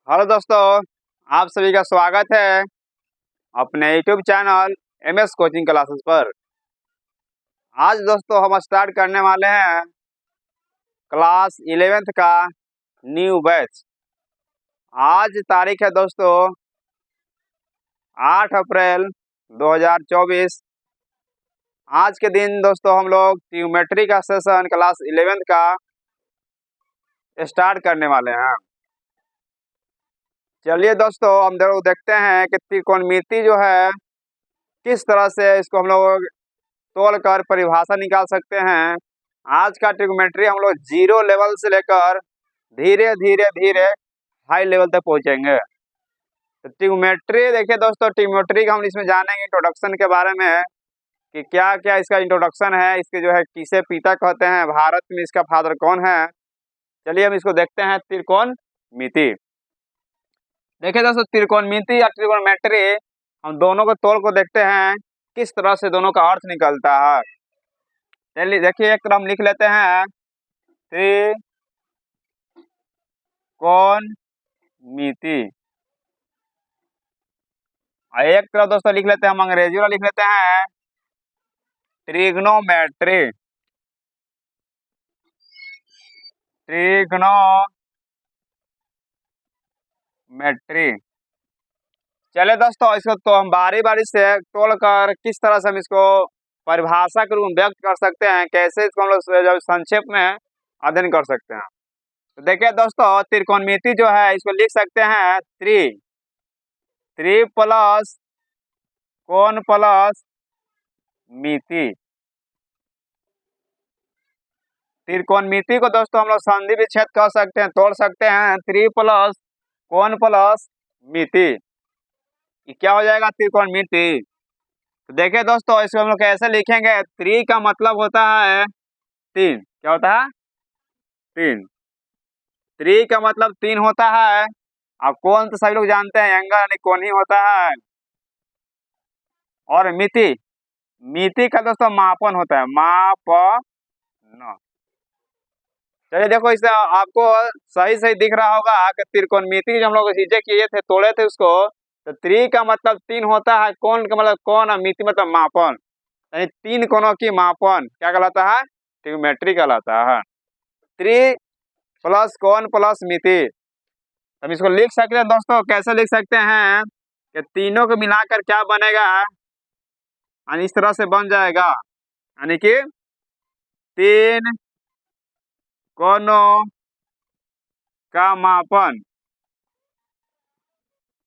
Hello दोस्तों, आप सभी का स्वागत है अपने YouTube channel MS coaching classes पर। आज दोस्तों हम स्टार्ट करने वाले हैं क्लास 11th का न्यू बैच। आज तारीख है दोस्तों 8 अप्रैल 2024। आज के दिन दोस्तों हम लोग ज्योमेट्री का सेशन क्लास 11th का स्टार्ट करने वाले हैं। चलिए दोस्तों, हम लोग देखते हैं कि त्रिकोणमिति जो है किस तरह से इसको हम लोग तोड़ कर परिभाषा निकाल सकते हैं। आज का ट्रिग्नोमेट्री हम लोग जीरो लेवल से लेकर धीरे धीरे धीरे हाई लेवल तक पहुंचेंगे। तो ट्रिग्नोमेट्री देखिए दोस्तों, ट्रिग्नोमेट्री का हम इसमें जानेंगे इंट्रोडक्शन के बारे में कि क्या क्या इसका इंट्रोडक्शन है, इसके जो है किसे पिता कहते हैं, भारत में इसका फादर कौन है। चलिए हम इसको देखते हैं। त्रिकोणमिति देखिए दोस्तों, त्रिकोणमिति या ट्रिग्नोमेट्री हम दोनों को तोड़ को देखते हैं किस तरह से दोनों का अर्थ निकलता है। चलिए देखिए, एक तरफ हम लिख लेते हैं त्रिकोणमिति, और एक तरफ दोस्तों लिख लेते हैं, हम अंग्रेजी वाला लिख लेते हैं ट्रिग्नोमेट्री। ट्रिग्नोमेट्री चले दोस्तों, इसको तो हम बारी बारी से तोड़कर किस तरह से हम इसको परिभाषा के रूप में व्यक्त कर सकते हैं, कैसे इसको हम लोग जब संक्षेप में अध्ययन कर सकते हैं। तो देखिए दोस्तों, त्रिकोणमिति जो है इसको लिख सकते हैं त्रि प्लस कोण प्लस मिति। त्रिकोणमिति को दोस्तों हम लोग संधि विच्छेद कर सकते हैं, तोड़ सकते हैं त्रि प्लस कोण प्लस मिति। ये क्या हो जाएगा? त्रिकोणमिति। तो देखिए दोस्तों, इसको हम लोग कैसे लिखेंगे। त्रि का मतलब होता है तीन। क्या होता है? तीन। त्रि का मतलब तीन होता है। अब कोण तो सभी लोग जानते हैं, एंगल यानी कोण ही होता है। और मिति का दोस्तों मापन होता है, मापन। चलिए देखो, इससे आपको सही सही दिख रहा होगा कि त्रिकोणमिति जो हम लोग चीजें किए थे, तोड़े थे उसको। तो त्रि का मतलब तीन होता है, कोण का मतलब कोण, और मिति मतलब मापन, यानी तीन कोणों की मापन क्या कहलाता है? ट्रिग्नोमेट्री कहलाता है। त्रि प्लस कोण प्लस मिति। हम इसको लिख सकते हैं दोस्तों, कैसे लिख सकते हैं कि तीनों को मिलाकर क्या बनेगा, यानी इस तरह से बन जाएगा, यानी कि तीन कोणों का मापन।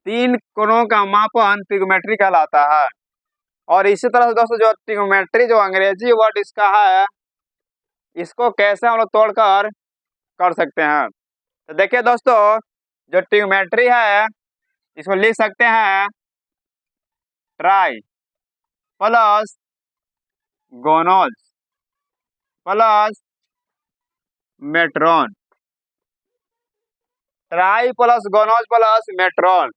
तीन कोणों का मापन ट्रिग्नोमेट्री कहलाता है। और इसी तरह से दोस्तों, जो ट्रिग्नोमेट्री जो अंग्रेजी वर्ड इसका है, इसको कैसे हम लोग तोड़कर कर सकते हैं। तो देखिए दोस्तों, जो ट्रिग्नोमेट्री है इसको लिख सकते हैं tri plus gonos plus metron. Tri plus gonos plus metron,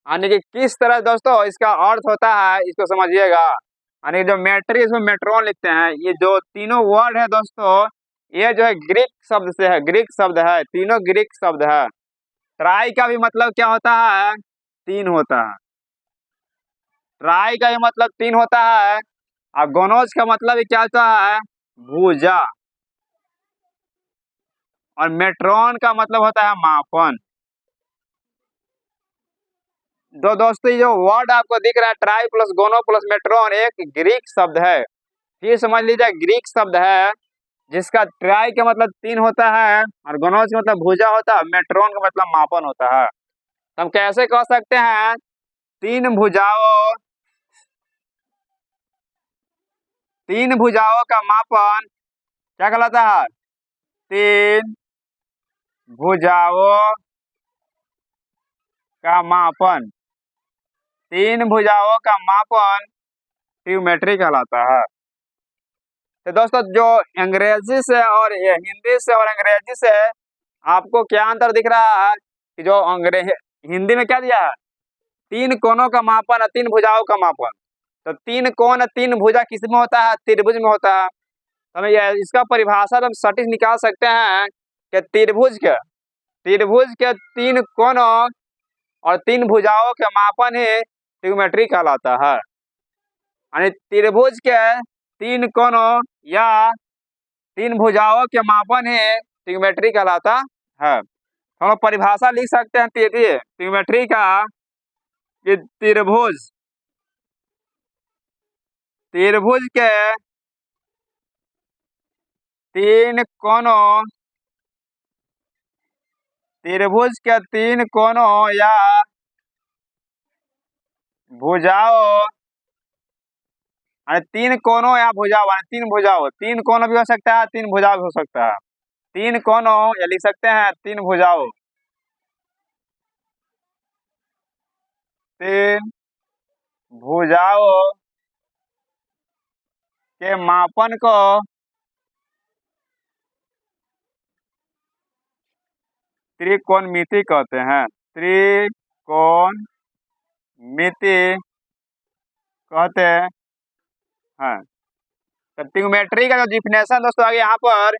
यानी कि किस तरह दोस्तों इसका अर्थ होता है, इसको समझिएगा। यानी जो मेट्री इसमें मेट्रॉन लिखते हैं, ये जो तीनों वर्ड है दोस्तों, ये जो है ग्रीक शब्द से है, ग्रीक शब्द है, तीनों ग्रीक शब्द है। ट्राई का भी मतलब क्या होता है? तीन होता है। ट्राई का भी मतलब तीन होता है। और गोनोज का मतलब भी क्या होता है? भुजा। और मेट्रॉन का मतलब होता है मापन। दो दोस्तों, जो वर्ड आपको दिख रहा है ट्राई प्लस गोनो प्लस मेट्रॉन, एक ग्रीक शब्द है। फिर समझ लीजिए, ग्रीक शब्द है जिसका ट्राई का मतलब तीन होता है, और गोनोज का मतलब भुजा होता है, मेट्रॉन का मतलब मापन होता है। तो हम कैसे कह सकते हैं? तीन भुजाओं का मापन क्या कहलाता है? तीन भुजाओं का मापन। तीन भुजाओं का मापन ट्रिग्नोमेट्री कहलाता है। तो दोस्तों, जो अंग्रेजी से और हिंदी से और अंग्रेजी से आपको क्या अंतर दिख रहा है कि जो हिंदी में क्या दिया है? तीन कोणों का मापन और तीन भुजाओं का मापन। तो तीन कोण तीन भुजा किस में होता है? त्रिभुज में होता है। तो हमें इसका परिभाषा हम सटीक निकाल सकते हैं कि त्रिभुज के तीन कोणों और तीन भुजाओं के मापन ही ट्रिग्नोमेट्री कहलाता है। यानी त्रिभुज के तीन कोणों या तीन भुजाओं के मापन ही ट्रिग्नोमेट्री कहलाता है। हम लोग परिभाषा लिख सकते हैं ट्रिग्नोमेट्री का कि त्रिभुज के तीन कोणों या भुजाओं, तीन कोणों या भुजाओं, तीन कोणों भी हो सकता है, तीन भुजाओं भी हो सकता है। तीन कोणों या लिख सकते हैं तीन भुजाओं, तीन भुजाओं के मापन को त्रिकोणमिति कहते हैं। त्रिकोणमिति कहते हैं। तो ट्रिग्नोमेट्री का जो डिफिनेशन दोस्तों आगे यहाँ पर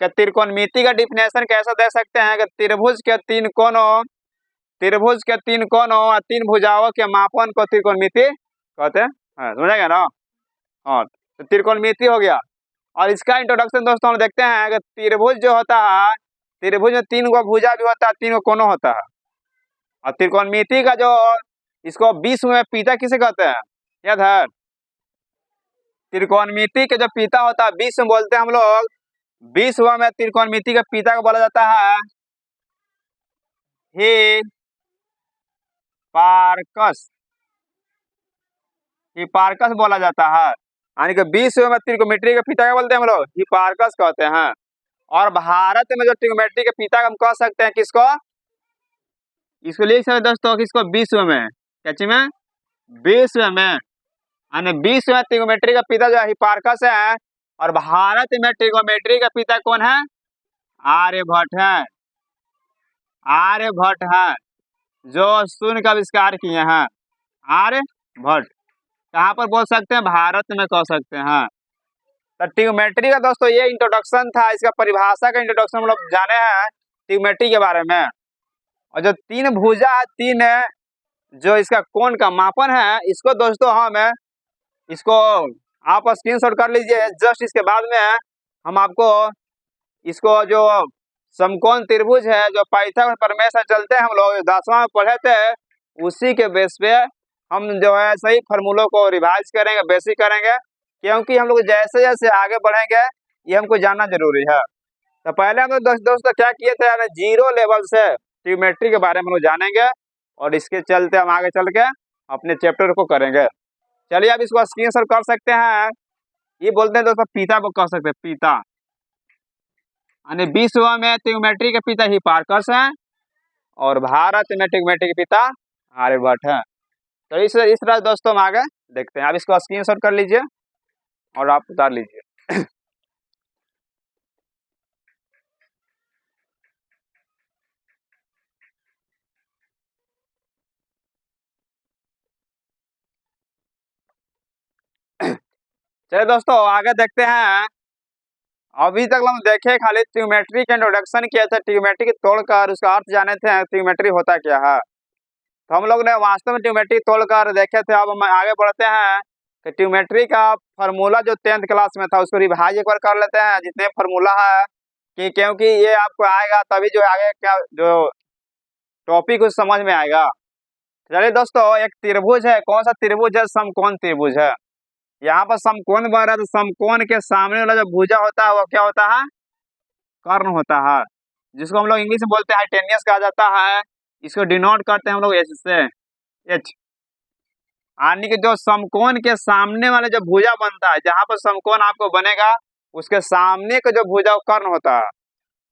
कि त्रिकोणमिति का डिफिनेशन कैसा दे सकते हैं कि त्रिभुज के तीन कोणों और तीन भुजाओं के मापन को त्रिकोणमिति कहते हैं। समझेगा ना। हाँ, तो त्रिकोणमिति हो गया। और इसका इंट्रोडक्शन दोस्तों हम देखते हैं कि त्रिभुज जो होता है, त्रिभुज में तीन गो भुजा भी होता है, तीन गो कोणों होता है। और त्रिकोणमिति का जो इसको विश्व में पिता किसे कहते हैं, याद है? त्रिकोणमिति के जो पिता होता है विश्व में बोलते हैं हम लोग, विश्व में त्रिकोणमिति के पिता को बोला जाता है हिपार्कस बोला जाता है। यानी कि विश्व में त्रिकोणमिति के पिता क्या बोलते हैं हम लोग, हिपार्कस कहते हैं। और भारत में जो त्रिकोणमिति के पिता हम कह सकते हैं किसको, इसको लिख सकते दोस्तों किसको, विश्व में, क्या में, विश्व में, यानी विश्व में त्रिकोणमिति का पिता जो हिपार्कस है। और भारत में त्रिकोणमिति का पिता कौन है, आर्यभट्ट है। आर्यभट्ट है जो शून्य का आविष्कार किए हैं, आर्यभट्ट। कहाँ पर बोल सकते हैं, भारत में कह सकते हैं। तो ट्रिग्नोमेट्री का दोस्तों ये इंट्रोडक्शन था, इसका परिभाषा का इंट्रोडक्शन हम लोग जाने हैं ट्रिग्नोमेट्री के बारे में। और जो तीन भुजा है, तीन जो इसका कोण का मापन है, इसको दोस्तों इसको आप स्क्रीनशॉट कर लीजिए। जस्ट इसके बाद में हम आपको इसको जो समकोण त्रिभुज है, जो पाइथागोरस प्रमेय से चलते हैं हम लोग 10वां में पढ़े थे, उसी के बेस पे हम जो है सही फार्मूलों को रिवाइज करेंगे, बेसिक करेंगे। क्योंकि हम लोग जैसे जैसे आगे बढ़ेंगे ये हमको जानना जरूरी है। तो पहले हम लोग दोस्तों क्या किए थे, जीरो लेवल से ट्रिग्नोमेट्री के बारे में हम लोग जानेंगे और इसके चलते हम आगे चल के अपने चैप्टर को करेंगे। चलिए अब इसको स्क्रीनशॉट कर सकते हैं। ये बोलते हैं दोस्तों पिता को कह सकते हैं, पिता, यानी विश्व में ट्रिग्नोमेट्री के पिता हिपार्कस हैं और भारत में ट्रिग्नोमेट्री के पिता आर्यभट्ट हैं। तो इस तरह दोस्तों हम आगे देखते हैं। आप इसको स्क्रीनशॉट कर लीजिए और आप उतार लीजिए। चलिए दोस्तों आगे देखते हैं। अभी तक हम देखे खाली ट्रिग्नोमेट्री के इंट्रोडक्शन किया था, ट्रिग्नोमेट्री की तोड़कर उसका अर्थ जाने थे, ट्रिग्नोमेट्री होता क्या है। तो हम लोग ने वास्तव में ट्रिग्नोमेट्री तोड़कर देखे थे। अब हम आगे बढ़ते हैं कि ट्रिग्नोमेट्री का फार्मूला जो 10th क्लास में था उसको रिवाइज एक बार कर लेते हैं, जितने फार्मूला है कि क्योंकि ये आपको आएगा तभी जो आगे क्या जो टॉपिक उस समझ में आएगा। चलिए दोस्तों, एक त्रिभुज है, कौन सा त्रिभुज है, समकोण त्रिभुज है। यहाँ पर समकोण बन रहा है, तो समकोण के सामने वाला जो भुजा होता है वो क्या होता है, कर्ण होता है, जिसको हम लोग इंग्लिश में बोलते हैं हाइपोटेन्यूस कहा जाता है। इसको डिनोट करते हैं हम लोग एच से, एच। यानी कि जो समकोण के सामने वाले जो भुजा बनता है, जहाँ पर समकोण आपको बनेगा उसके सामने का जो भुजा कर्ण होता है।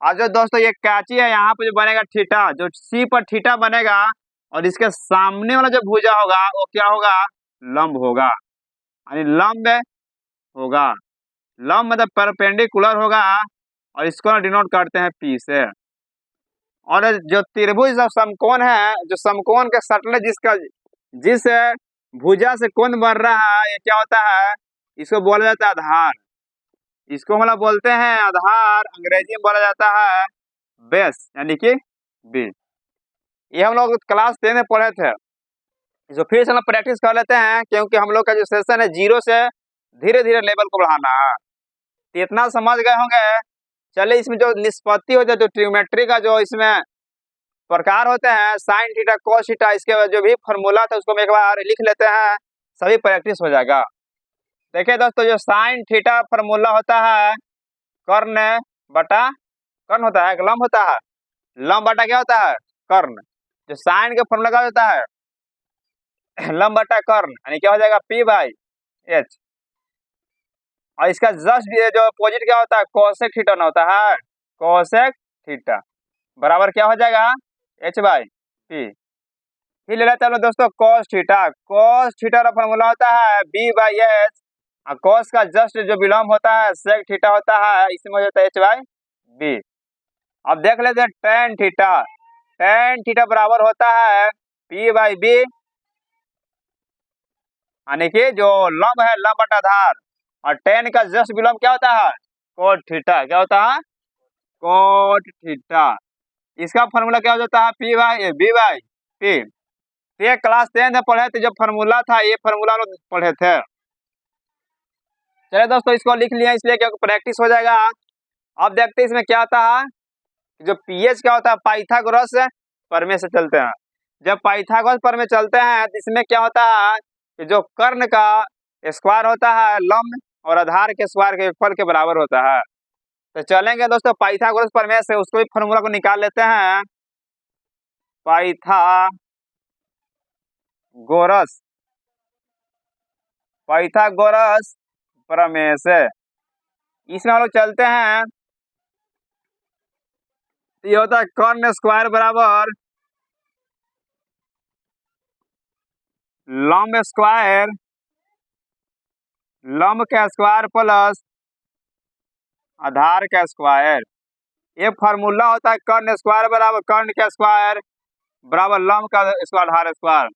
और जो दोस्तों ये कैची है, यहाँ पर जो बनेगा थीटा, जो सी पर थीटा बनेगा और इसके सामने वाला जो भुजा होगा वो क्या होगा, लंब होगा, यानी लंब होगा। लंब मतलब परपेंडिकुलर होगा और इसको डिनोट करते हैं पी से। और जो त्रिभुज समकोण है, जो समकोण के सटले जिस भुजा से कोण बन रहा है, ये क्या होता है, इसको बोला जाता है आधार। इसको मतलब बोलते हैं आधार, अंग्रेजी में बोला जाता है बेस, यानी कि बी। ये हम लोग क्लास 10 में पढ़े थे, जो फिर से हम लोग प्रैक्टिस कर लेते हैं, क्योंकि हम लोग का जो सेशन है 0 से धीरे धीरे लेवल को बढ़ाना है। तो इतना समझ गए होंगे। चलिए, इसमें जो निष्पत्ति होता है, जो ट्रिग्नोमेट्री का जो इसमें प्रकार होते हैं, साइन थीटा कॉस थीटा, इसके जो भी फॉर्मूला था उसको हम एक बार लिख लेते हैं, सभी प्रैक्टिस हो जाएगा। देखिए दोस्तों, जो साइन थीटा फॉर्मूला होता है कर्ण बटा कर्ण होता है, लंब होता है, लंब बटा क्या होता है, कर्ण। जो साइन का फॉर्मूला क्या होता है, लंब बटा कर्ण, यानी क्या हो जाएगा, पी बाई एच। और इसका जस्ट भी जो अपोजिट क्या होता है, कोसेक थीटा ना होता है, कोसेक थीटा बराबर क्या हो जाएगा, एच बाई पी। फिर ले लेते हैं दोस्तों कॉस थीटा। कॉस थीटा का फॉर्मूला होता है बी बाई एच, और कॉस का जस्ट जो विलोम होता है सेक थीटा होता है, इसमें हो जाता है एच बाई बी। अब देख लेते हैं टेन थीटा। टेन थीटा बराबर होता है पी बाई बी, यानी कि जो लंब है, लंब बटा आधार, और टेन का जस्ट विलोम क्या होता है, कोट थीटा। क्या होता है, कोट थीटा। इसका फॉर्मूला क्या हो जाता है, P by B by P. ये क्लास 10 में पढ़े थे, जो फॉर्मूला था ये फॉर्मूला लोग पढ़े थे। चलिए दोस्तों, इसको लिख लिया इसलिए क्योंकि प्रैक्टिस हो जाएगा। अब देखते हैं इसमें क्या आता है। जो पीएच क्या होता है, पाइथागोरस प्रमेय से चलते हैं। जब पाइथागोरस प्रमेय चलते हैं तो इसमें क्या होता है कि जो कर्ण का स्क्वायर होता है लंब और आधार के स्क्वायर के योगफल के बराबर होता है। तो चलेंगे दोस्तों पाइथागोरस प्रमेय से, उसको भी फॉर्मूला को निकाल लेते हैं। पाइथागोरस पाइथागोरस प्रमेय से इसमें हम लोग चलते हैं। ये होता है कर्ण स्क्वायर बराबर लंब स्क्वायर, लंब का स्क्वायर प्लस आधार का स्क्वायर। ये फॉर्मूला होता है कर्ण स्क्वायर बराबर कर्ण का स्क्वायर बराबर लंब का स्क्वायर आधार स्क्वायर।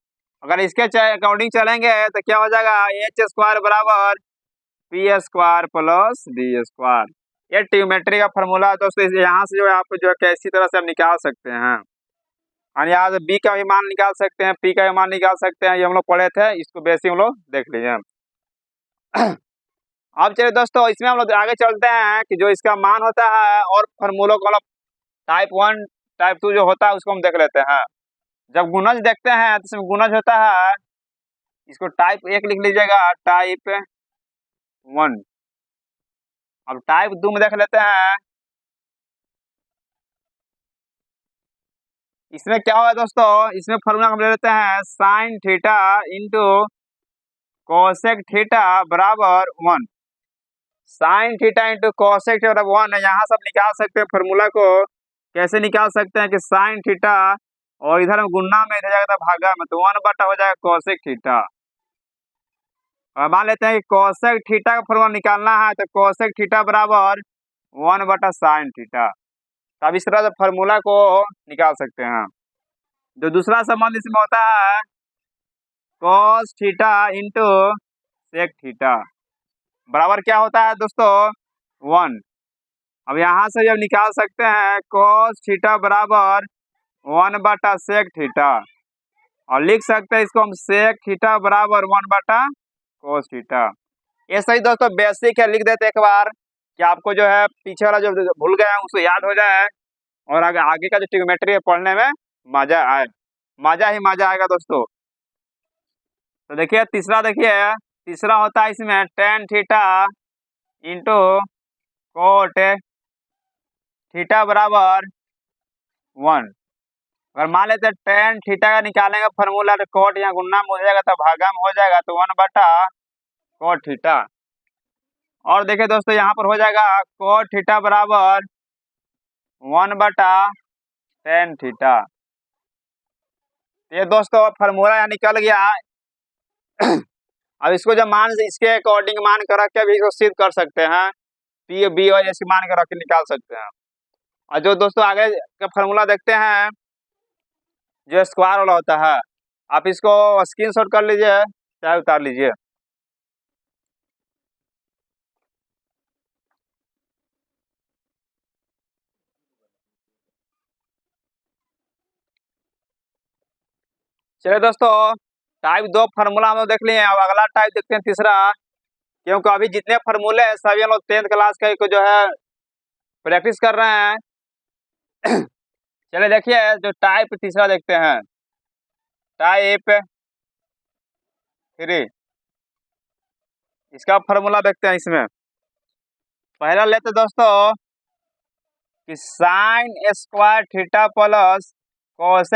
अगर इसके अकॉर्डिंग चलेंगे तो क्या हो जाएगा, एच स्क्वायर बराबर P square plus D square. ये ट्रिग्नोमेट्री का फॉर्मूला है दोस्तों। यहाँ से जो है आप जो है कैसी तरह से आप निकाल सकते हैं, और यहाँ से बी का भी मान निकाल सकते हैं, पी का भी मान निकाल सकते हैं। ये हम लोग पढ़े थे, इसको बेसिक हम लोग देख लीजिए। अब चलिए दोस्तों, इसमें हम लोग आगे चलते हैं कि जो इसका मान होता है और फॉर्मूलों का टाइप 1 टाइप 2 जो होता है उसको हम देख लेते हैं। जब गुणज देखते हैं तो इसमें गुणज होता है, इसको टाइप 1 लिख लीजिएगा, टाइप 1। अब टाइप 2 में देख लेते हैं। इसमें क्या होगा दोस्तों, इसमें फॉर्मूला हम ले लेते हैं sine theta into cosec theta बराबर 1। Sine theta into cosec theta बराबर 1 है। यहाँ से आप निकाल सकते हैं फॉर्मूला को। कैसे निकाल सकते हैं कि साइन थीटा और इधर में गुणा में, इधर जाएगा भागा में, तो 1 बटा हो जाएगा कोसेक थीटा। और मान लेते हैं कि कोसेक थीटा का फॉर्मूला निकालना है, तो कोसेक थीटा बराबर 1 बटा साइन थीटा। तब इस तरह से फॉर्मूला को निकाल सकते हैं। जो दूसरा संबंध इसमें होता है cos theta into sec theta बराबर क्या होता है दोस्तों, 1। अब यहाँ से जब निकाल सकते हैं कॉस थीटा बराबर 1 बटा सेक थीटा, और लिख सकते हैं इसको हम सेक थीटा बराबर 1 बटा कोस थीटा। ये सही दोस्तों बेसिक है, लिख देते एक बार कि आपको जो है पीछे वाला जो भूल गए हैं उसको याद हो जाए, और आगे का जो ट्रिग्नोमेट्री है पढ़ने में मजा आए, मजा ही मजा आएगा दोस्तों। तो देखिए तीसरा, देखिए तीसरा होता है इसमें tan theta into cot theta बराबर 1। अगर मान लेते हैं टेन थीटा का निकालेंगे फॉर्मूला, तो कोट यहाँ गुणा में हो जाएगा तो भागा में हो जाएगा, तो 1 बटा कोट थीटा। और देखिए दोस्तों यहाँ पर हो जाएगा कोट थीटा बराबर 1 बटा टेन थीटा। ये दोस्तों फॉर्मूला यहाँ निकल गया। अब इसको जब मान इसके अकॉर्डिंग मान कर रख के भी इसको सिद्ध कर सकते हैं, पी बी और ऐसे मान कर रख के निकाल सकते हैं। और जो दोस्तों आगे का फॉर्मूला देखते हैं जो स्क्वायर वाला होता है, आप इसको स्क्रीनशॉट कर लीजिए चाहे उतार लीजिए। चलिए दोस्तों, टाइप 2 फार्मूला हम लोग देख लिए हैं। अब अगला टाइप देखते हैं, तीसरा। क्योंकि अभी जितने फार्मूले हैं सभी हम लोग 10th क्लास के को जो है प्रैक्टिस कर रहे हैं। चलिए देखिए, जो टाइप तीसरा देखते हैं, टाइप 3। इसका फार्मूला देखते हैं। इसमें पहला लेते दोस्तों कि sign square theta plus cos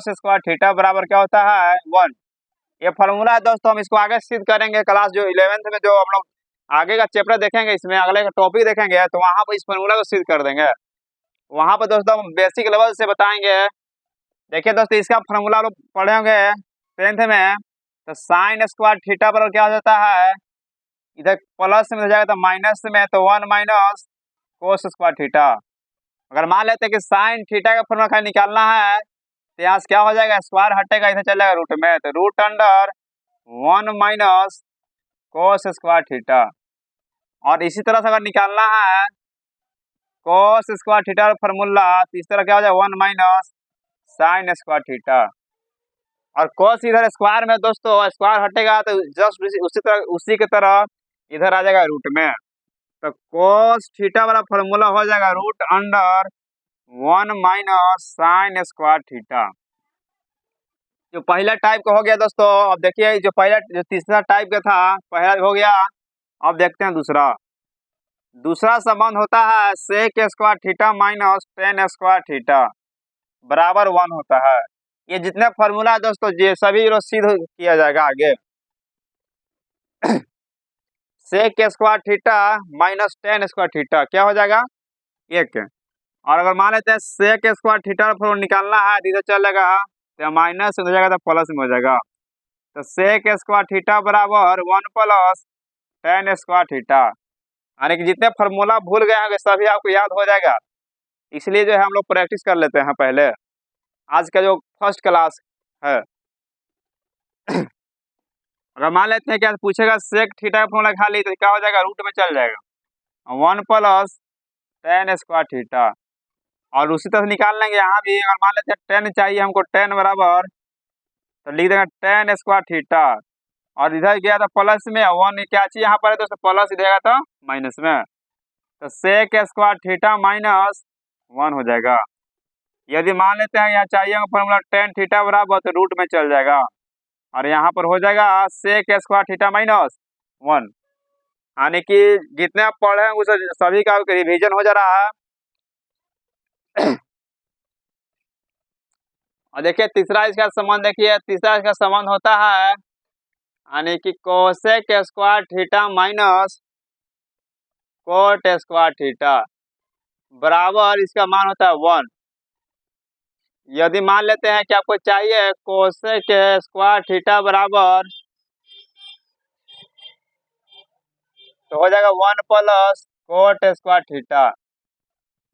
square theta बराबर क्या होता है 1। ये फार्मूला है दोस्तों। हम इसको आगे सिद्ध करेंगे क्लास जो 11th में जो हम लोग आगे का चैप्टर देखेंगे, इसमें अगले का टॉपिक देखेंगे, तो वहां पर इस फार्मूला को सिद्ध कर देंगे। वहां पर दोस्तों हम बेसिक लेवल से बताएंगे। देखिए दोस्तों, इसका फार्मूला लोग पढ़े होंगे 10th में। तो साइन स्क्वायर थीटा बराबर क्या हो जाता है, इधर प्लस में हो जाएगा तो माइनस में, तो 1 माइनस कोस स्क्वायर थीटा। अगर मान लेते हैं कि साइन थीटा का फॉर्मूला खाली निकालना है, तो यहाँ से क्या हो जाएगा, स्क्वायर हटेगा, इधर चल जाएगा रूट में, तो root under 1 minus cos square theta. और इसी तरह से अगर निकालना है कोस स्क्वायर थीटा का फॉर्मूला, तो इस तरह क्या हो जाएगा 1 माइनस साइन स्क्वायर थीटा। और कोस इधर स्क्वायर में दोस्तों, स्क्वायर हटेगा तो जस्ट उसी की तरह इधर आ जाएगा रूट में। तो कोस थीटा वाला फॉर्मूला हो जाएगा root under 1 minus sine square theta. जो पहला टाइप का हो गया दोस्तों। अब देखिए, जो तीसरा टाइप का था, पहला हो गया। अब देखते हैं दूसरा। दूसरा संबंध होता है sec square theta minus tan square theta बराबर 1 होता है। ये जितने फॉर्मूला है दोस्तों, ये सभी लोग सिद्ध किया जाएगा आगे। Sec square theta minus tan square theta क्या हो जाएगा 1। और अगर मान लेते हैं सेक स्क्वायर थीटा फॉर्मूला निकालना है, इधर चलेगा तो माइनस हो जाएगा तो प्लस में हो जाएगा। तो सेक स्क्वायर थीटा बराबर 1 प्लस टेन स्क्वायर थीटा। यानी कि जितने फार्मूला भूल गए होंगे सभी आपको याद हो जाएगा। इसलिए जो है हम लोग प्रैक्टिस कर लेते हैं पहले, आज का जो फर्स्ट क्लास है। अगर मान लेते हैं क्या पूछेगा सेक थीटा का फॉर्मूला खाली, तो क्या हो जाएगा, रूट में चल जाएगा 1 प्लस टेन स्क्वायर थीटा। और उसी तरह निकाल लेंगे यहाँ भी। अगर मान लेते हैं 10 चाहिए हमको, 10 बराबर, तो लिख देंगे टेन स्क्वायर थीटा। और इधर गया था प्लस में 1, क्या चाहिए यहाँ पर है दोस्तों, प्लस, इधर गया था माइनस में, तो सेक स्क्वायर थीटा माइनस 1 हो जाएगा। यदि मान लेते हैं यहाँ चाहिए फॉर्मूला टेन थीटा बराबर, तो रूट में चल जाएगा। और यहाँ पर हो जाएगा सेक स्क्वायर थीटा माइनस 1। यानी कि जितने आप पढ़े हैं उस सभी का रिवीजन हो जा रहा है। और देखिए तीसरा इसका संबंध, देखिए तीसरा इसका संबंध होता है यानी कि cosec square theta minus cot square theta बराबर, इसका मान होता है 1। यदि मान लेते हैं कि आपको चाहिए कोसेक स्क्वायर थीटा बराबर, तो हो जाएगा 1 प्लस कोट स्क्वायर थीटा।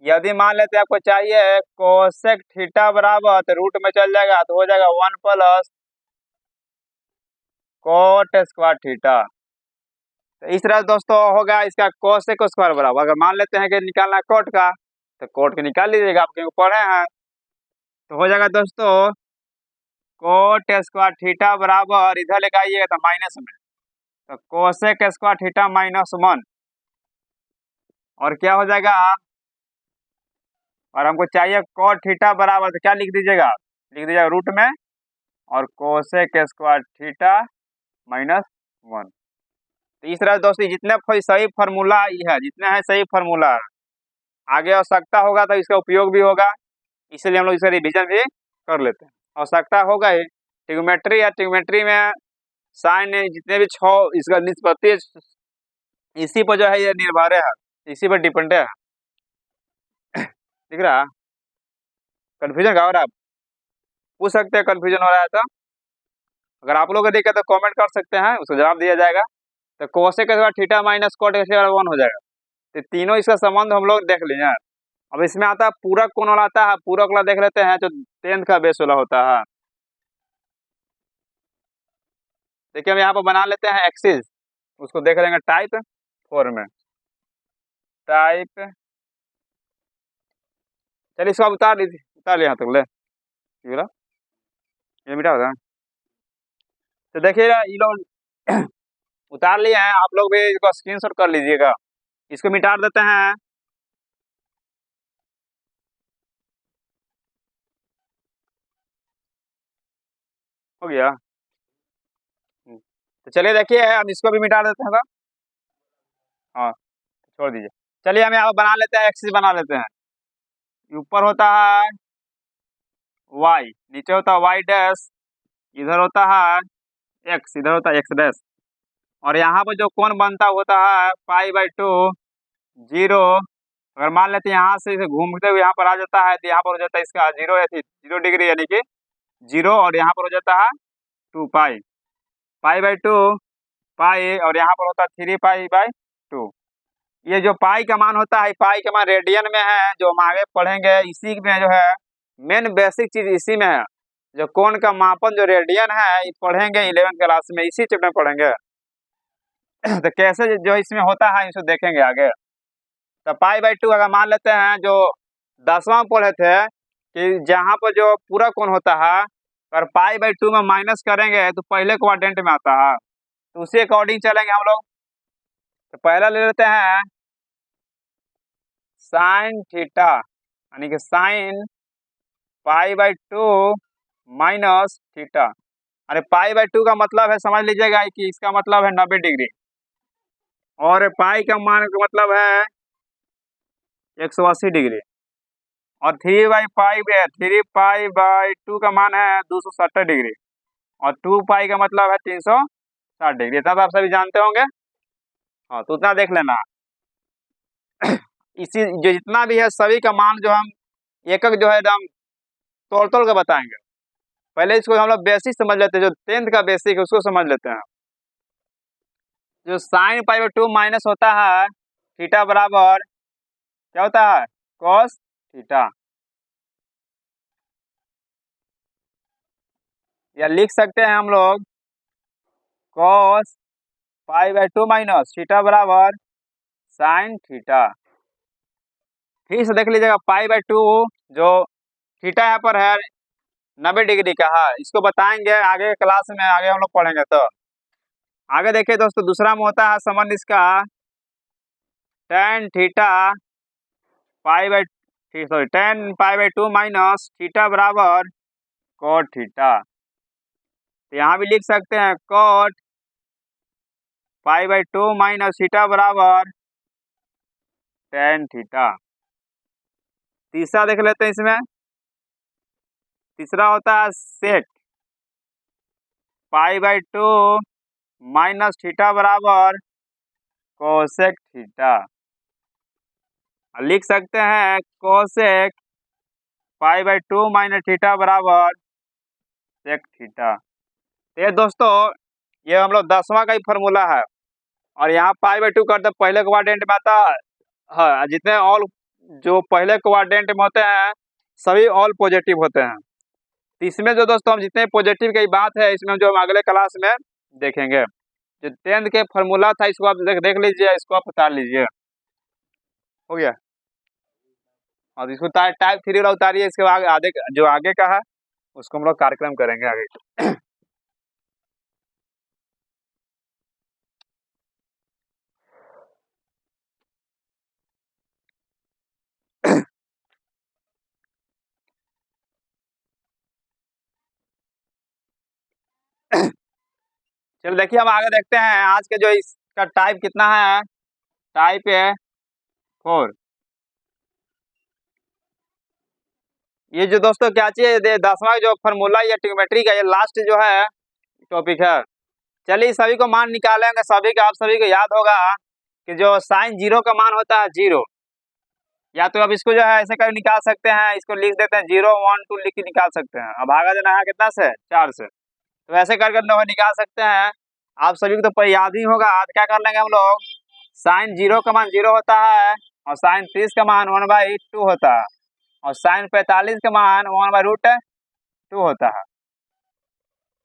यदि मान लेते हैं आपको चाहिए कोसेक थीटा बराबर, तो रूट में चल जाएगा, तो हो जाएगा 1 प्लस कोट स्क्वायर थीटा। तो इस तरह दोस्तों होगा इसका कोसेक स्क्वायर बराबर। अगर मान लेते हैं कि निकालना है कोट का, तो कोट के निकाल लीजिएगा, आप क्योंकि पढ़े हैं। तो हो जाएगा दोस्तों कोट स्क्वायर थीटा बराबर, इधर लेकर आइएगा तो माइनस में, तो कोसेक स्क्वायर थीटा माइनस 1। और क्या हो जाएगा, और हमको चाहिए कोट थीटा बराबर, तो क्या लिख दीजिएगा, लिख दीजिएगा रूट में, और कोसेक स्क्वायर थीटा माइनस 1। तो इस तरह दोस्तों जितने सही फार्मूला है, जितने हैं सही फार्मूला है, आगे आवश्यकता होगा तो इसका उपयोग भी होगा। इसलिए हम लोग इसका रिविजन भी कर लेते हैं। आवश्यकता होगा ही, ट्रिग्नोमेट्री या ट्रिग्नोमेट्री में साइन जितने भी 6 इसका निष्पत्ति इसी पर जो है ये निर्भर है, इसी पर डिपेंड है। दिख रहा, कन्फ्यूजन का हो रहा है, पूछ सकते हैं कन्फ्यूजन हो रहा है तो। अगर आप लोग देखे तो कमेंट कर सकते हैं, उसको जवाब दिया जाएगा। तो कोसेक के बाद थीटा माइनस कोट के 1 हो जाएगा। तो तीनों इसका संबंध हम लोग देख लिए हैं। अब इसमें आता है पूरक कौन वाला आता है, पूरक वाला देख लेते हैं, जो 10th का बेस वाला होता है। देखिए हम यहाँ पर बना लेते हैं एक्सिस, उसको देख लेंगे टाइप 4 में। टाइप, चलिए इसको उतार लीजिए, उतार लिया तक ले, ये मिटा होगा। तो देखिए ये लोग उतार लिए हैं, आप लोग भी इसको स्क्रीनशॉट कर लीजिएगा। इसको मिटा देते हैं। हो गया। तो चलिए देखिए हम इसको भी मिटा देते हैं तो। हाँ, छोड़ दीजिए। चलिए हम यहाँ बना लेते हैं, एक्सिस बना लेते हैं। ऊपर होता है वाई, नीचे होता है वाई डैश, इधर होता है एक्स, इधर होता है एक्स डैश। और यहाँ पर जो कोण बनता होता है π/2 जीरो। अगर मान लेते हैं यहाँ से इसे घूमते हुए यहाँ पर आ जाता है, तो यहाँ पर हो जाता है इसका 0 डिग्री, यानी कि 0, और यहाँ पर हो जाता है 2 पाई, π/2 पाई, और यहाँ पर होता है 3 पाई/2। ये जो पाई का मान होता है, पाई का मान रेडियन में है, जो हम आगे पढ़ेंगे इसी में जो है मेन बेसिक चीज इसी में है। जो कोण का मापन जो रेडियन है पढ़ेंगे 11th क्लास में, इसी चैप्टर में पढ़ेंगे। तो कैसे जो इसमें होता है इसको देखेंगे आगे। तो π/2 अगर मान लेते हैं, जो 10वां में पढ़े थे कि जहाँ पर जो पूरा कोण होता है अगर π/2 में माइनस करेंगे तो पहले क्वाड्रेंट में आता है, तो उसी अकॉर्डिंग चलेंगे हम लोग। तो पहला ले लेते हैं साइन थीटा, यानी कि साइन π/2 माइनस थीटा। अरे π/2 का मतलब है, समझ लीजिएगा कि इसका मतलब है 90 डिग्री, और पाई का मान का मतलब है 180 डिग्री, और 3 पाई/2 का मान है 270 डिग्री, और 2 पाई का मतलब है 360 डिग्री। इतना तो आप सभी जानते होंगे। हाँ, तो उतना देख लेना। इसी जो जितना भी है सभी का मान जो हम एक एक जो है एकदम तोड़ तोड़ के बताएंगे। पहले इसको हम लोग बेसिक समझ लेते हैं, जो 10th का बेसिक है उसको समझ लेते हैं। जो साइन π/2 माइनस होता है थीटा बराबर क्या होता है, कॉस थीटा, या लिख सकते हैं हम लोग कॉस π/2 माइनस थीटा बराबर साइन थीटा। फिर से देख लीजिएगा π/2 जो थीटा यहाँ पर है 90 डिग्री का है, इसको बताएंगे आगे क्लास में, आगे हम लोग पढ़ेंगे। तो आगे देखिए दोस्तों, दूसरा में होता है संबंध इसका tan theta tan π/2 minus theta बराबर cot थीटा। तो यहाँ भी लिख सकते हैं cot π/2 माइनस थीटा बराबर tan थीटा। तीसरा देख लेते हैं इसमें, तीसरा होता है sec π/2 माइनस थीटा बराबर कोसेक थीटा। लिख सकते हैं कोसेक π/2 माइनस थीटा बराबर सेक थीटा। ये दोस्तों ये हम लोग 10वां का ही फॉर्मूला है, और यहाँ π/2 करते पहले क्वाड्रेंट में आता है, जितने ऑल जो पहले क्वाड्रेंट में होते हैं सभी ऑल पॉजिटिव होते हैं। तो इसमें जो दोस्तों हम जितने पॉजिटिव की बात है इसमें जो हम अगले क्लास में देखेंगे। जो 10th के फॉर्मूला था इसको आप देख लीजिए, इसको आप उतार लीजिए। हो गया। और इसको टाइप 3 वाला उतारिए, इसके बाद आगे जो आगे का है उसको हम लोग कार्यक्रम करेंगे आगे। चलो देखिए हम आगे देखते हैं आज के जो इसका टाइप कितना है, टाइप है 4। ये जो दोस्तों क्या चाहिए 10वां जो फॉर्मूला या ट्रिग्नोमेट्री का ये लास्ट जो है टॉपिक है। चलिए सभी को मान निकालेंगे, सभी का आप सभी को याद होगा कि जो साइन जीरो का मान होता है 0, या तो अब इसको जो है ऐसे कर निकाल सकते हैं, इसको लिख देते हैं 0 1 2 लिख के निकाल सकते हैं। अब भागा देना है कितना से, 4 से, तो ऐसे करके निकाल सकते हैं। आप सभी को तो याद ही होगा। आज क्या कर लेंगे हम लोग, साइन 0 का मान 0 होता है, और साइन 30 का मान 1/2 होता है, और साइन 45 का मान 1/√2 होता है,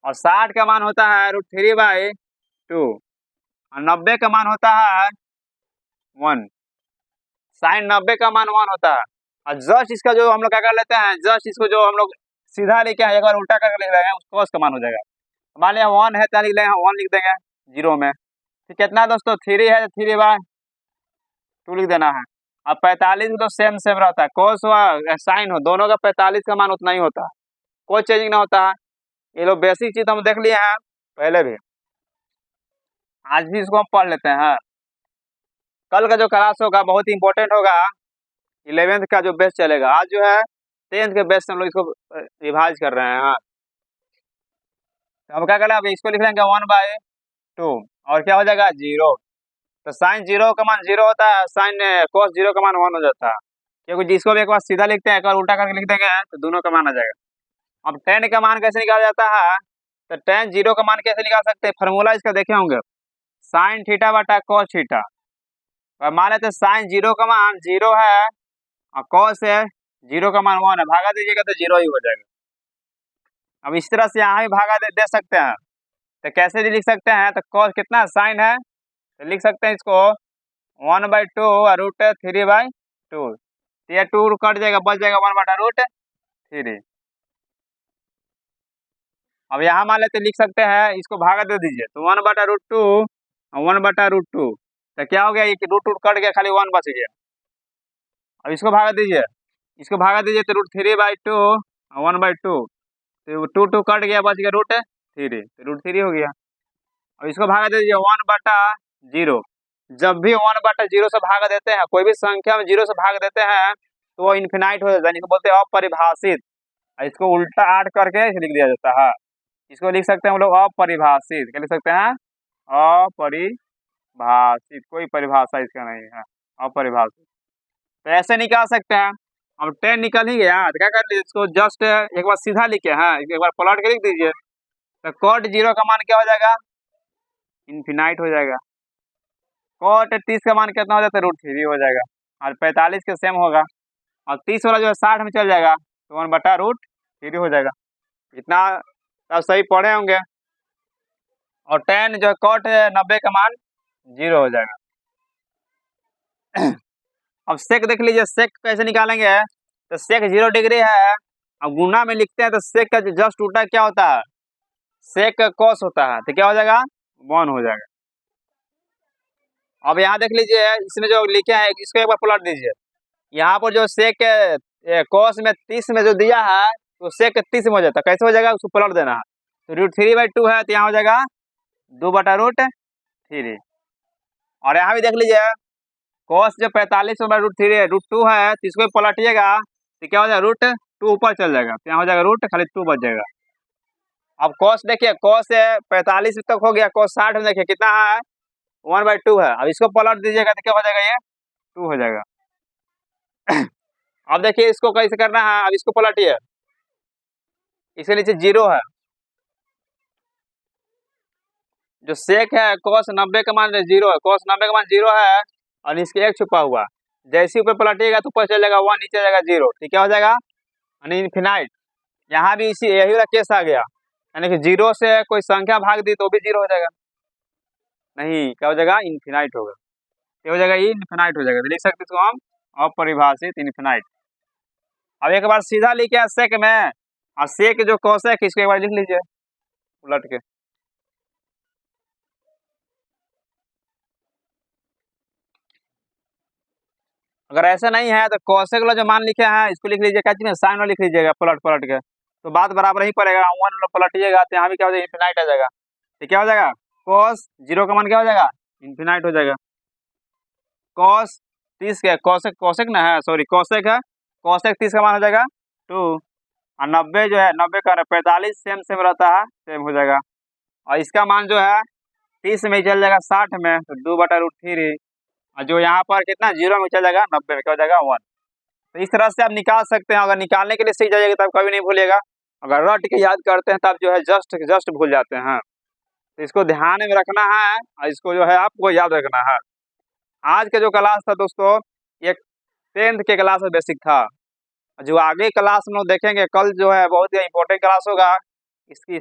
और 60 का मान होता है √3/2, और 90 का मान होता है 1। साइन 90 का मान 1 होता है। और जस्ट इसका जो हम लोग क्या कर लेते हैं, जस्ट इसको जो हम लोग सीधा लिखे हैं, एक बार उल्टा करके लिख देंगे उसको कॉस का मान हो जाएगा। मान लिया 1 है तो लिख लेंगे 1 लिख देंगे 0 में। तो कितना दोस्तों 3 है तो 3/2 लिख देना है। अब 45 तो सेम सेम रहता है, कोस हो साइन हो दोनों का 45 का मान उतना ही होता है, कोई चेंजिंग ना होता है। ये लोग बेसिक चीज हम देख लिए हैं पहले भी, आज भी इसको हम पढ़ लेते हैं। कल का जो क्लास होगा बहुत ही इंपॉर्टेंट होगा, 11th का जो बेस चलेगा। आज जो है 10th के बेस से हम लोग इसको रिवाइज कर रहे हैं। हाँ, तो हम क्या करें, अब इसको लिख लेंगे 1/2 और क्या हो जाएगा 0। तो साइन 0 का मान 0 होता है, साइन कोस 0 का मान 1 हो जाता है, क्योंकि जिसको भी एक बार सीधा लिखते हैं एक बार उल्टा करके लिख देंगे तो दोनों का मान आ जाएगा। अब tan का मान कैसे निकाला जाता है, तो tan 0 का मान कैसे निकाल सकते हैं, फॉर्मूला इसका देखे होंगे, साइन थीटा बटा कॉस थीटा। और मान लेते साइन 0 का मान 0 है और कॉस है 0 का मान 1 है, भागा दीजिएगा तो 0 ही हो जाएगा। अब इस तरह से यहाँ भी भागा दे सकते हैं, तो कैसे भी लिख सकते हैं, तो कॉस कितना साइन है तो लिख सकते हैं इसको 1/2 और √3/2। तो ये 2 कट जाएगा, बच जाएगा 1/√3। अब यहाँ मान लेते लिख सकते हैं, इसको भागा दे दीजिए तो 1/√2 और 1/√2, तो क्या हो गया, ये रूट कट गया, खाली 1 बच गया। अब इसको भागा दीजिए, इसको भागा दीजिए तो √3/2 और 1/2, तो 2 कट गया, बच गया √3, तो √3 हो गया। अब इसको भागा दीजिए 1/0। जब भी 1/0 से भाग देते हैं, कोई भी संख्या में 0 से भाग देते हैं तो वो इन्फिनाइट हो जाता है, इसको बोलते हैं अपरिभाषित। इसको उल्टा आठ करके लिख दिया जाता है, इसको लिख सकते हैं हम लोग अपरिभाषित। क्या लिख सकते हैं, अपरिभाषित, कोई परिभाषा इसका नहीं है, अपरिभाषित। तो ऐसे निकाल सकते हैं। अब 10 निकल ही गया तो क्या कर लीजिए, इसको जस्ट एक बार सीधा लिखे हैं, एक बार पलट के लिख दीजिए, तो cot 0 का मान क्या हो जाएगा, इन्फिनाइट हो जाएगा। cot 30 का मान कितना हो जाता है, √3 हो जाएगा, और 45 के सेम होगा, और 30 वाला जो है 60 में चल जाएगा तो 1/√3 हो जाएगा। इतना आप सही पढ़े होंगे। और 10 जो cot 90 का मान 0 हो जाएगा। अब सेक देख लीजिए, सेक कैसे निकालेंगे, तो सेक 0 डिग्री है, अब गुना में लिखते हैं तो सेक का जस्ट उल्टा क्या होता है, सेक कॉस होता है, तो क्या हो जाएगा 1 हो जाएगा। अब यहाँ देख लीजिए, इसमें जो लिखे हैं इसको एक बार पलट दीजिए, यहाँ पर जो सेक कॉस में 30 में जो दिया है तो सेक 30 में हो जाता है, कैसे हो जाएगा उसको पलट देना है, तो √3/2 है तो यहाँ हो जाएगा 2/√3। और यहाँ भी देख लीजिए, कॉस जो 45/√3 है, √2 है, तो इसको पलटिएगा तो क्या हो जाएगा, √2 ऊपर चल जाएगा, तो यहाँ हो जाएगा खाली 2 बच जाएगा। अब कॉस देखिए, कॉस 45 तक हो गया, कॉस 60 में देखिए कितना है 1/2 है, अब इसको पलट दीजिएगा तो क्या हो जाएगा, ये 2 हो जाएगा। अब देखिए इसको कैसे करना है, अब इसको पलटिए, इसके नीचे 0 है, जो सेक है cos 90 का मान 0 है, cos 90 का मान 0 है और इसके एक छुपा हुआ, जैसे ऊपर पलटिएगा तो ऊपर चल जाएगा 1, नीचे जाएगा 0, ठीक क्या हो जाएगा इन्फिनाइट। यहाँ भी इसी यही वाला केस आ गया, यानी कि 0 से कोई संख्या भाग दी तो भी 0 हो जाएगा, नहीं क्या हो जाएगा इन्फिनाइट होगा, क्या हो जाएगा ये इन्फिनाइट हो जाएगा। तो लिख सकते इसको हम अपरिभाषित इन्फिनाइट। अब एक बार सीधा लिखे सेक में, और सेक जो कोसेक इसको एक बार लिख लीजिए उलट के। अगर ऐसा नहीं है तो कोसेक वाला जो मान लिखे हैं इसको लिख लीजिए, क्या साइन वाला लिख लीजिएगा पलट पलट के, तो बात बराबर ही पड़ेगा, 1 पलटिएगा तो यहाँ भी क्या हो जाएगा इन्फिनाइट आ जाएगा, तो क्या हो जाएगा cos 0 का मान क्या हो जाएगा इन्फिनाइट हो जाएगा। cos 30 के कोसेक, कोसेक ना है सॉरी कोसेक है, कोसेक 30 का मान हो जाएगा 2, और 90 जो है 90 का 45 सेम सेम रहता है, सेम हो जाएगा, और इसका मान जो है 30 में चल जाएगा 60 में, तो 2/√3, और जो यहाँ पर कितना 0 में चल जाएगा 90 में क्या हो जाएगा 1। तो इस तरह से आप निकाल सकते हैं, अगर निकालने के लिए सीख जाइएगा तब कभी नहीं भूलिएगा, अगर रट के याद करते हैं तब जो है जस्ट जस्ट भूल जाते हैं। तो इसको ध्यान में रखना है और इसको जो है आपको याद रखना है। आज का जो क्लास था दोस्तों, ये 10th के क्लास में बेसिक था, जो आगे क्लास हम लोग देखेंगे कल जो है बहुत ही इंपॉर्टेंट क्लास होगा, इसकी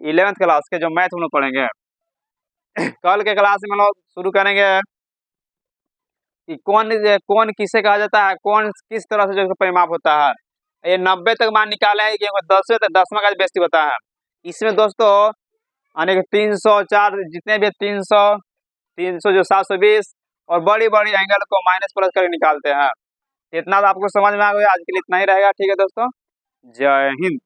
11th क्लास के जो मैथ हम लोग पढ़ेंगे। कल के क्लास में हम लोग शुरू करेंगे कि कौन किसे कहा जाता है, कौन किस तरह से जो परिमाप होता है, ये 90 तक मान निकाले हैं क्योंकि 10वें तक 10वां का बेसिक होता है। इसमें दोस्तों अनेक 304 जितने भी 300 जो 720 और बड़ी बड़ी एंगल को माइनस प्लस करके निकालते हैं। इतना तो आपको समझ में आ गया। आज के लिए इतना ही रहेगा। ठीक है दोस्तों, जय हिंद।